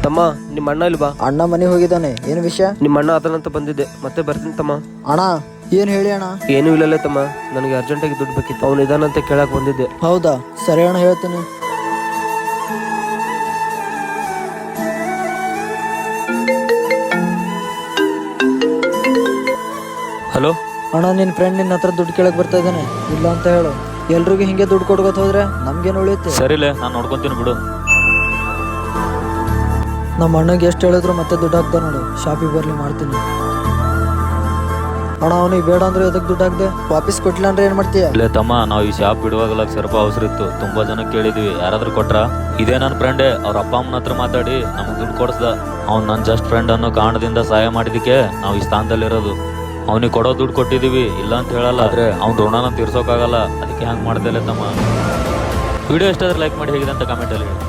ತಮ್ಮ ನಿಮ್ಮ ಅಣ್ಣ ಇಲ್ವಾ? ಅಣ್ಣ ಮನೆಗೆ ಹೋಗಿದ್ದಾನೆ. ಏನು ವಿಷಯ? ನಿಮ್ಮ ಅಣ್ಣ ಅದನ್ನಂತ ಬಂದಿದ್ದೆ, ಮತ್ತೆ ಬರ್ತೀನಿ ತಮ್ಮ. ಅಣ್ಣ ಏನು ಹೇಳಿ ಅಣ್ಣ? ಏನೂ ಇಲ್ಲಲೇ ತಮ್ಮ, ನನಗೆ ಅರ್ಜೆಂಟಾಗಿ ದುಡ್ಡು ಬೇಕಿತ್ತು, ಅವನು ಇದಾನಂತ ಕೇಳಕ್ ಬಂದಿದ್ದೆ. ಹೌದಾ, ಸರಿ ಅಣ್ಣ, ಹೇಳ್ತೀನಿ. ಹಲೋ ಅಣ್ಣ, ನಿನ್ನ ಫ್ರೆಂಡ್ ನಿನ್ನ ಹತ್ರ ದುಡ್ಡು ಕೇಳಕ್ ಬರ್ತಾ ಇದ್ದಾನೆ, ಇಲ್ಲ ಅಂತ ಹೇಳು. ಎಲ್ರಿಗೂ ಹಿಂಗೆ ದುಡ್ಡು ಕೊಡ್ಕೋತ ಹೋದ್ರೆ ನಮ್ಗೇನು ಉಳಿಯುತ್ತೆ? ಸರಿಲೇ, ನಾನು ನೋಡ್ಕೊಂತೀನಿ ಬಿಡು. ನಮ್ಮ ಅಣ್ಣಗೆ ಎಷ್ಟು ಹೇಳಿದ್ರು ಮತ್ತೆ ದುಡ್ಡು ಹಾಕ್ದ ನೋಡು. ಶಾಪಿಗೆ ಬರ್ಲಿ, ಮಾಡ್ತೀನಿ. ಅಣ್ಣ ಅವನಿಗೆ ಬೇಡ ಅಂದ್ರೆ ಎದಕ್ಕೆ ದುಡ್ಡು ಹಾಕ್ದೆ? ವಾಪಸ್ ಕೊಟ್ಟಿಲ್ಲ ಅಂದ್ರೆ ಏನು ಮಾಡ್ತೀಯ? ಇಲ್ಲೇ ತಮ್ಮ, ನಾವು ಈ ಶಾಪ್ ಬಿಡುವಾಗಲ್ಲ ಸ್ವಲ್ಪ ಅವಸರ ಇತ್ತು, ತುಂಬಾ ಜನ ಕೇಳಿದ್ವಿ, ಯಾರಾದ್ರೂ ಕೊಟ್ರ? ಇದೇ ನನ್ನ ಫ್ರೆಂಡೇ, ಅವ್ರ ಅಪ್ಪ ಅಮ್ಮನ ಹತ್ರ ಮಾತಾಡಿ ನಮಗೆ ದುಡ್ಡು ಕೊಡಿಸ್ದ. ಅವ್ನು ನನ್ನ ಜಸ್ಟ್ ಫ್ರೆಂಡ್ ಅನ್ನೋ ಕಾರಣದಿಂದ ಸಹಾಯ ಮಾಡಿದಕ್ಕೆ ನಾವು ಈ ಸ್ಥಾನದಲ್ಲಿರೋದು. ಅವನಿಗೆ ಕೊಡೋ ದುಡ್ಡು ಕೊಟ್ಟಿದೀವಿ, ಇಲ್ಲ ಅಂತ ಹೇಳಲ್ಲ, ಆದ್ರೆ ಅವ್ನ ಋಣನ ತೀರ್ಸೋಕ್ಕಾಗಲ್ಲ, ಅದಕ್ಕೆ ಹ್ಯಾಂಗೆ ಮಾಡ್ದಲ್ಲ ತಮ್ಮ. ವಿಡಿಯೋ ಎಷ್ಟಾದ್ರೆ ಲೈಕ್ ಮಾಡಿ, ಹೇಗಿದೆ ಅಂತ ಕಮೆಂಟಲ್ಲಿ ಹೇಳಿ.